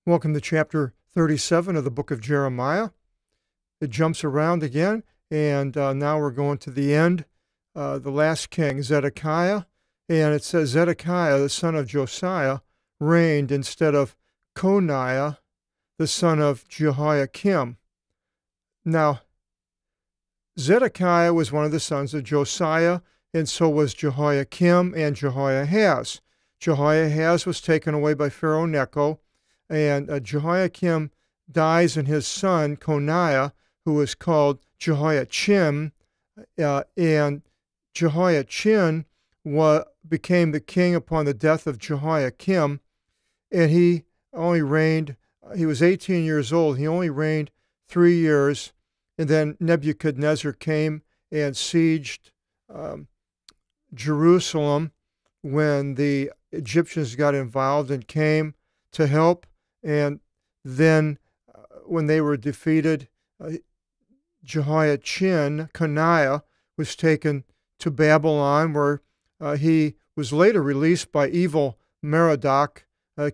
Welcome to chapter 37 of the book of Jeremiah. It jumps around again, and now we're going to the end, the last king, Zedekiah. And it says Zedekiah, the son of Josiah, reigned instead of Coniah, the son of Jehoiakim. Now, Zedekiah was one of the sons of Josiah, and so was Jehoiakim and Jehoiahaz. Jehoiahaz was taken away by Pharaoh Necho, and Jehoiakim dies, and his son, Coniah, who was called Jehoiachin, and Jehoiachin became the king upon the death of Jehoiakim, and he only reigned, he was 18 years old, he only reigned 3 years, and then Nebuchadnezzar came and sieged Jerusalem when the Egyptians got involved and came to help. And then when they were defeated, Jehoiachin, Coniah, was taken to Babylon, where he was later released by evil Merodach,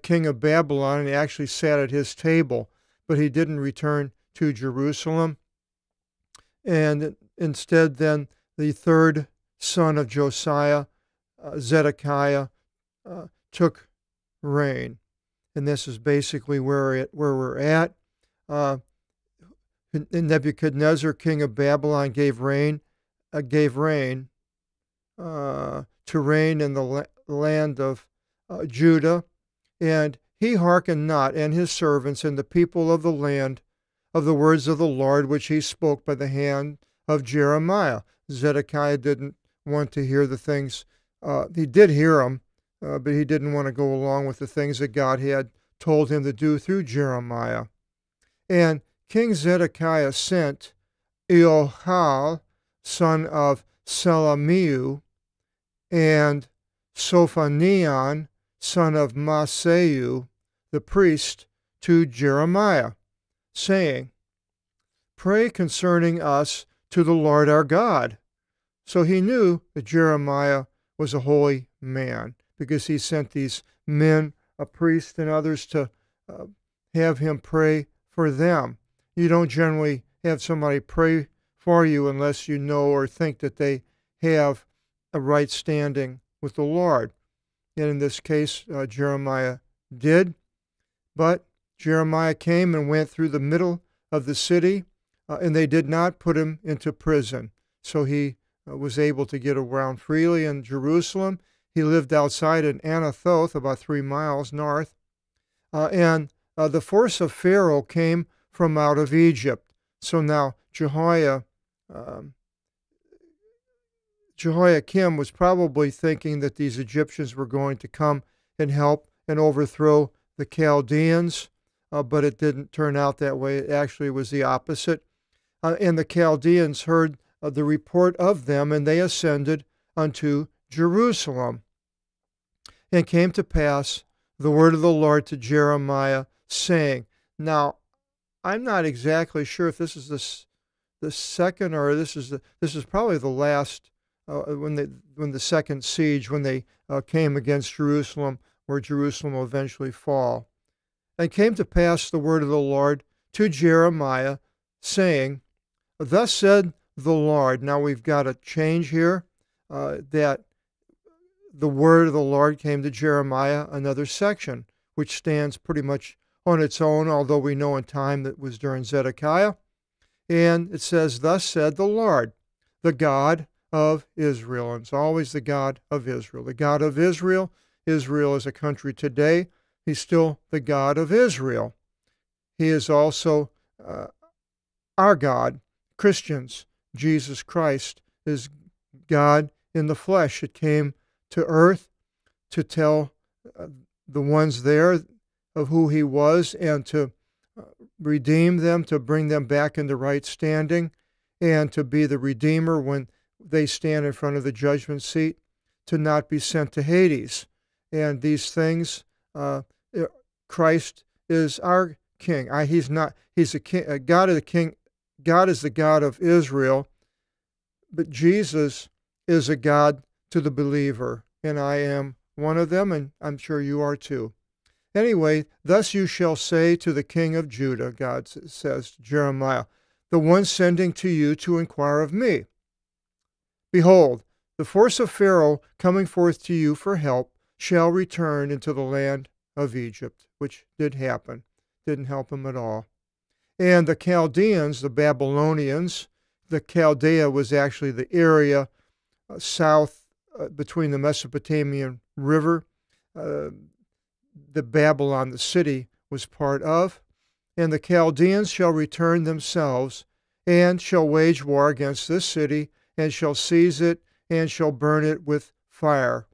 king of Babylon, and he actually sat at his table, but he didn't return to Jerusalem. And instead, then, the third son of Josiah, Zedekiah, took reign. And this is basically where we're at. Nebuchadnezzar, king of Babylon, gave reign to reign in the land of Judah, and he hearkened not, and his servants and the people of the land, of the words of the Lord which he spoke by the hand of Jeremiah. Zedekiah didn't want to hear the things. He did hear them, but he didn't want to go along with the things that God had told him to do through Jeremiah. And King Zedekiah sent Eohal, son of Selamiu, and Sophanian, son of Maaseiah, the priest, to Jeremiah, saying, "Pray concerning us to the Lord our God." So he knew that Jeremiah was a holy man, because he sent these men, a priest and others, to have him pray for them. You don't generally have somebody pray for you unless you know or think that they have a right standing with the Lord. And in this case, Jeremiah did. But Jeremiah came and went through the middle of the city, and they did not put him into prison. So he was able to get around freely in Jerusalem. He lived outside in Anathoth, about 3 miles north. And the force of Pharaoh came from out of Egypt. So now Jehoiakim was probably thinking that these Egyptians were going to come and help and overthrow the Chaldeans, but it didn't turn out that way. It actually was the opposite. And the Chaldeans heard the report of them, and they ascended unto Jerusalem. And came to pass the word of the Lord to Jeremiah, saying, now, I'm not exactly sure if this is the second, or this is probably the last, when the second siege, when they came against Jerusalem, where Jerusalem will eventually fall. And came to pass the word of the Lord to Jeremiah, saying, thus said the Lord. Now we've got a change here, that the word of the Lord came to Jeremiah, another section, which stands pretty much on its own, although we know in time that was during Zedekiah. And it says, thus said the Lord, the God of Israel. And it's always the God of Israel. The God of Israel. Israel is a country today. He's still the God of Israel. He is also our God, Christians. Jesus Christ is God in the flesh. It came to earth to tell the ones there of who he was, and to redeem them, to bring them back into right standing, and to be the Redeemer when they stand in front of the judgment seat, to not be sent to Hades. And these things, Christ is our King. He's a king. God is the King. God is the God of Israel, but Jesus is a God to the believer, and I am one of them, and I'm sure you are too. Anyway, thus you shall say to the king of Judah, God says to Jeremiah, the one sending to you to inquire of me. Behold, the force of Pharaoh coming forth to you for help shall return into the land of Egypt, which did happen. Didn't help him at all. And the Chaldeans, the Babylonians, the Chaldea was actually the area south between the Mesopotamian river, the Babylon, the city, was part of. And the Chaldeans shall return themselves, and shall wage war against this city, and shall seize it, and shall burn it with fire.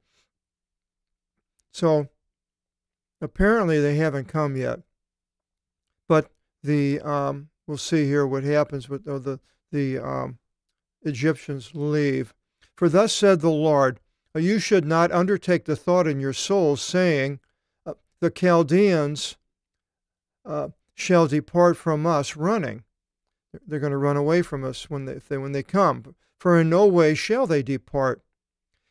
So apparently they haven't come yet. But we'll see here what happens with the Egyptians leave. For thus said the Lord, you should not undertake the thought in your souls, saying, the Chaldeans shall depart from us running. They're going to run away from us when they come. For in no way shall they depart.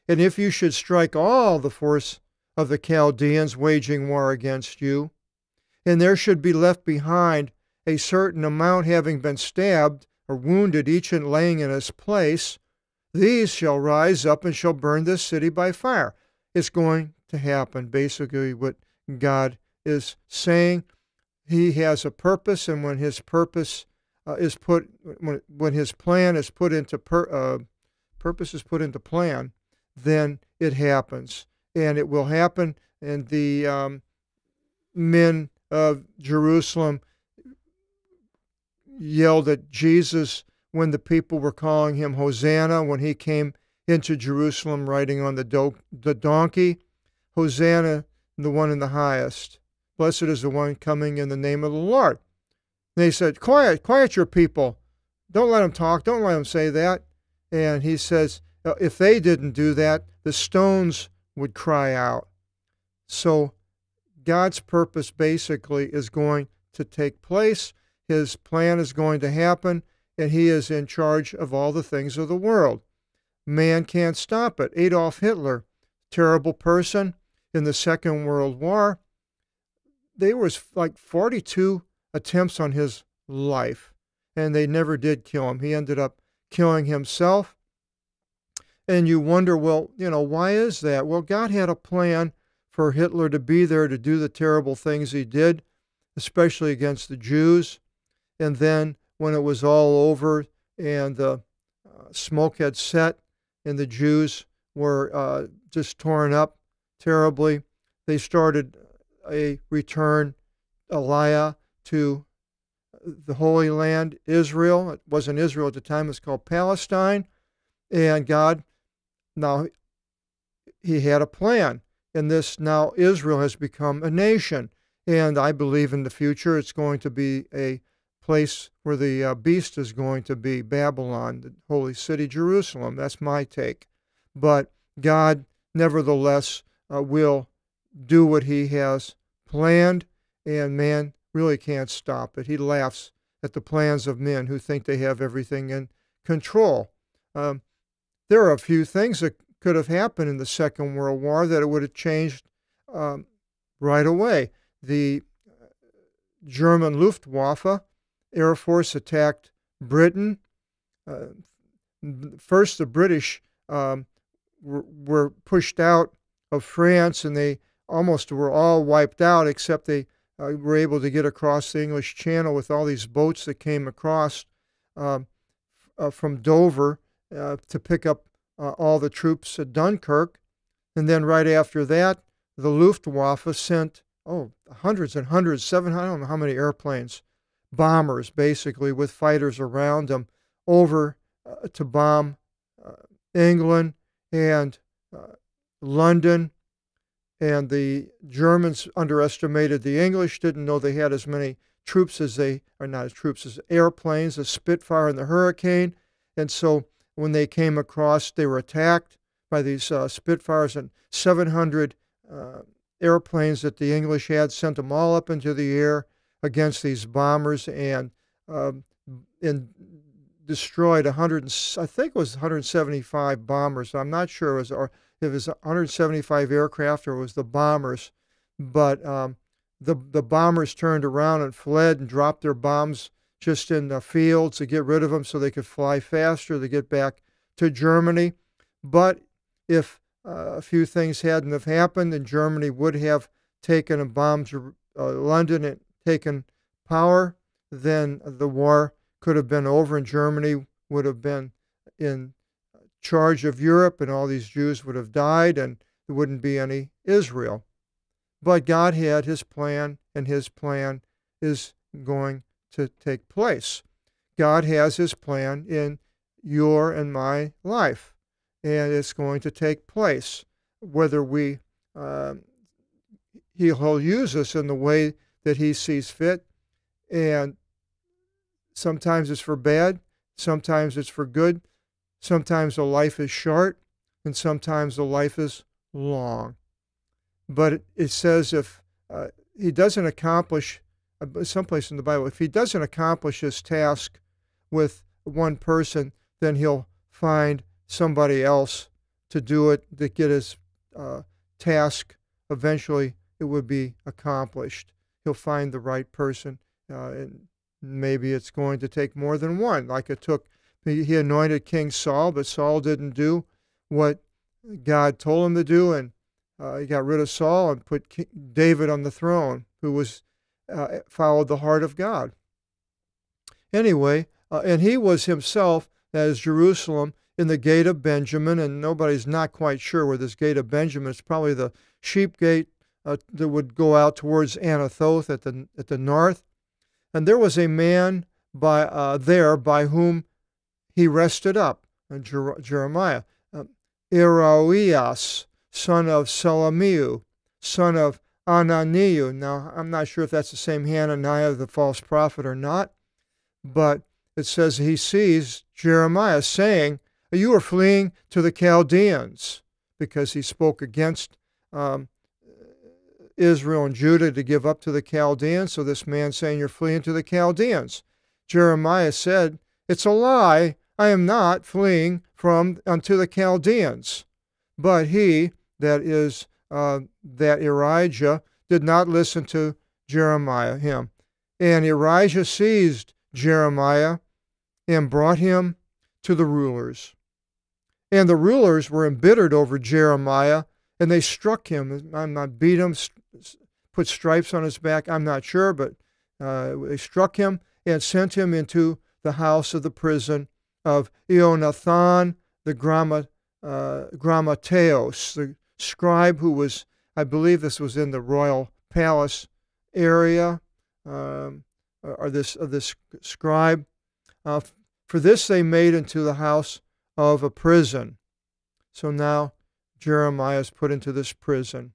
And if you should strike all the force of the Chaldeans waging war against you, and there should be left behind a certain amount having been stabbed or wounded, each and laying in his place, these shall rise up and shall burn this city by fire. It's going to happen, basically what God is saying. He has a purpose, and when his purpose is put, when his plan is put into purpose is put into plan, then it happens, and it will happen. And the men of Jerusalem yelled at Jesus when the people were calling him Hosanna, when he came into Jerusalem riding on the donkey. Hosanna, the one in the highest. Blessed is the one coming in the name of the Lord. And they said, quiet your people. Don't let them talk. Don't let them say that. And he says, if they didn't do that, the stones would cry out. So God's purpose basically is going to take place. His plan is going to happen, and he is in charge of all the things of the world. Man can't stop it. Adolf Hitler, terrible person in the Second World War. There was like 42 attempts on his life, and they never did kill him. He ended up killing himself. And you wonder, well, why is that? Well, God had a plan for Hitler to be there to do the terrible things he did, especially against the Jews. And then when it was all over and the smoke had set and the Jews were just torn up terribly, they started a return, aliyah, to the Holy Land, Israel. It wasn't Israel at the time, it was called Palestine. And God, now he had a plan. And this, now Israel has become a nation. And I believe in the future it's going to be a place where the beast is going to be, Babylon, the holy city, Jerusalem. That's my take. But God, nevertheless, will do what he has planned, and man really can't stop it. He laughs at the plans of men who think they have everything in control. There are a few things that could have happened in the Second World War that it would have changed right away. The German Luftwaffe Air Force attacked Britain. First, the British were pushed out of France, and they almost were all wiped out, except they were able to get across the English Channel with all these boats that came across from Dover to pick up all the troops at Dunkirk. And then right after that, the Luftwaffe sent, hundreds and hundreds, 700, I don't know how many airplanes, bombers basically with fighters around them, over to bomb England and London. And the Germans underestimated the English, didn't know they had as many troops as as airplanes, the Spitfire and the Hurricane. And so when they came across, they were attacked by these Spitfires, and 700 airplanes that the English had sent them all up into the air against these bombers, and destroyed 100, I think it was 175 bombers. I'm not sure if it was 175 aircraft or it was the bombers, but the bombers turned around and fled and dropped their bombs just in the fields to get rid of them so they could fly faster to get back to Germany. But if a few things hadn't have happened, and Germany would have taken and bombed London and taken power, then the war could have been over and Germany would have been in charge of Europe and all these Jews would have died and there wouldn't be any Israel. But God had his plan, and his plan is going to take place. God has his plan in your and my life, and it's going to take place. Whether he'll use us in the way that he sees fit, and sometimes it's for bad, sometimes it's for good, sometimes the life is short, and sometimes the life is long. But it says if he doesn't accomplish, someplace in the Bible, if he doesn't accomplish his task with one person, then he'll find somebody else to do it, to get his task. Eventually, it would be accomplished. He'll find the right person, and maybe it's going to take more than one. Like it took, he anointed King Saul, but Saul didn't do what God told him to do, and he got rid of Saul and put David on the throne, who was followed the heart of God. Anyway, and he was himself, that is Jerusalem, in the gate of Benjamin, and nobody's not quite sure where this gate of Benjamin is. Probably the sheep gate that would go out towards Anathoth at the north. And there was a man there by whom he rested up, Jeremiah, Iraoias, son of Salamiu, son of Ananiu. Now, I'm not sure if that's the same Hananiah, the false prophet, or not, but it says he sees Jeremiah saying, you are fleeing to the Chaldeans, because he spoke against Israel and Judah to give up to the Chaldeans. So this man saying, you're fleeing to the Chaldeans. Jeremiah said, it's a lie. I am not fleeing unto the Chaldeans. But he, that is, that Erijah, did not listen to Jeremiah, him. And Erijah seized Jeremiah and brought him to the rulers. And the rulers were embittered over Jeremiah, and they struck him. Beat him, put stripes on his back, I'm not sure, but they struck him and sent him into the house of the prison of Ionathan the Grammateos, the scribe who was, I believe this was in the royal palace area, or this scribe. For this they made into the house of a prison. So now Jeremiah is put into this prison.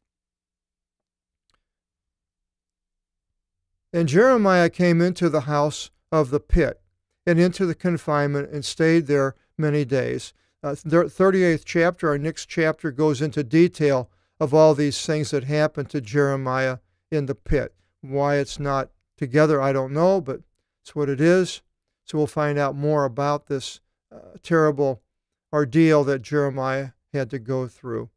And Jeremiah came into the house of the pit and into the confinement and stayed there many days. The 38th chapter, our next chapter, goes into detail of all these things that happened to Jeremiah in the pit. Why it's not together, I don't know, but it's what it is. So we'll find out more about this terrible ordeal that Jeremiah had to go through.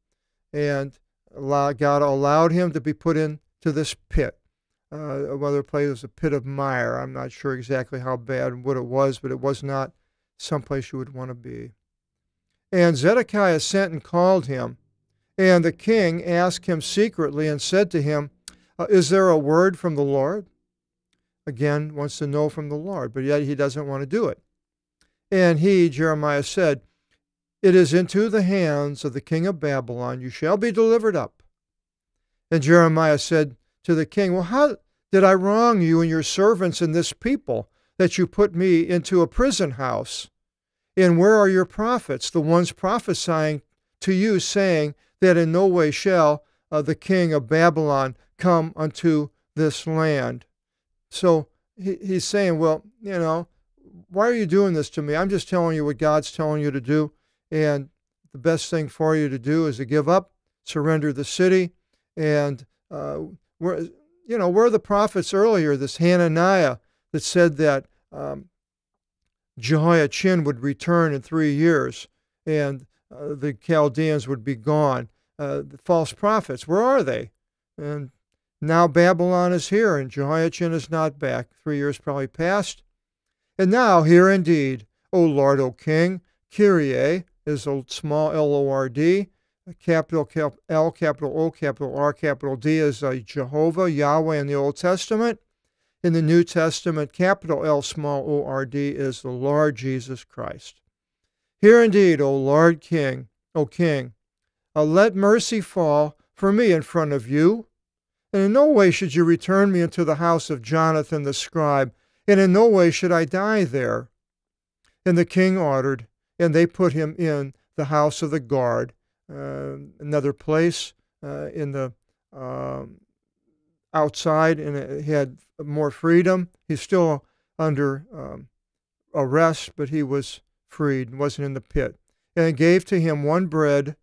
And God allowed him to be put into this pit. Whether it was a pit of mire, I'm not sure exactly how bad and what it was, but it was not someplace you would want to be. And Zedekiah sent and called him, and the king asked him secretly and said to him, is there a word from the Lord? Again, wants to know from the Lord, but yet he doesn't want to do it. And he, Jeremiah, said, it is into the hands of the king of Babylon you shall be delivered up. And Jeremiah said to the king, well, how did I wrong you and your servants and this people that you put me into a prison house? And where are your prophets, the ones prophesying to you, saying that in no way shall the king of Babylon come unto this land? So he's saying, well, why are you doing this to me? I'm just telling you what God's telling you to do. And the best thing for you to do is to give up, surrender the city. And where are the prophets earlier, this Hananiah that said that Jehoiachin would return in 3 years and the Chaldeans would be gone. The false prophets, where are they? And Now Babylon is here, and Jehoiachin is not back. 3 years probably passed. And now, hear indeed, O Lord, O King, Kyrie is a small L-O-R-D, a capital L, capital O, capital R, capital D is Jehovah, Yahweh in the Old Testament. In the New Testament, capital L, small O-R-D is the Lord Jesus Christ. Hear indeed, O Lord King, O King, let mercy fall for me in front of you, and in no way should you return me into the house of Jonathan the scribe, and in no way should I die there. And the king ordered, and they put him in the house of the guard, another place in the outside, and he had more freedom. He's still under arrest, but he was freed and wasn't in the pit. And it gave to him one bread,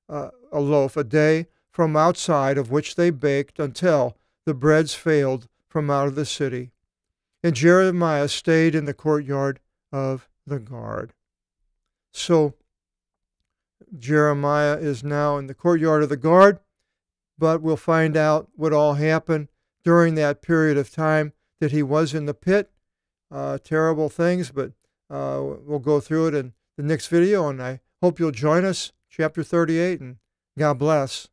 a loaf a day from outside, of which they baked until the breads failed from out of the city. And Jeremiah stayed in the courtyard of the guard. So Jeremiah is now in the courtyard of the guard, but we'll find out what all happened during that period of time that he was in the pit. Terrible things, but we'll go through it in the next video, and I hope you'll join us, chapter 38, and God bless.